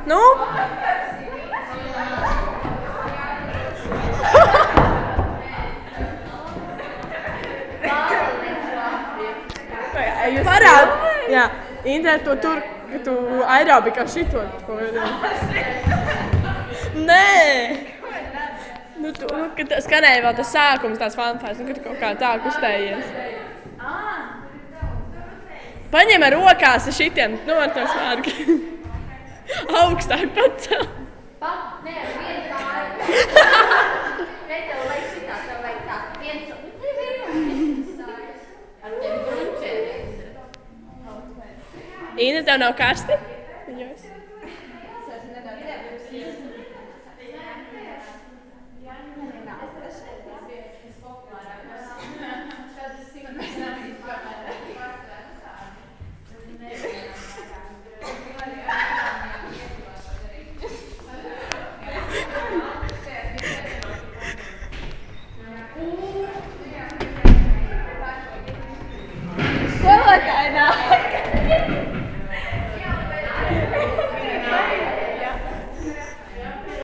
Nu? Parād! Jā, Indrē, to tur, ka tu aerobikā šito. Nē! Nu, kad skanēja vēl tas sākums, tās fanfārs, kad tu kaut kā tā kustējies. Paņem ar rokās ar šitiem, ar to svārgi. Augstāk pacel. Nē, ar vienu kāju. Nē, tev vajag šitā, tev vajag tā. Viens, ar tiem grunčiem. Ina, tev nav karsti? Viņos.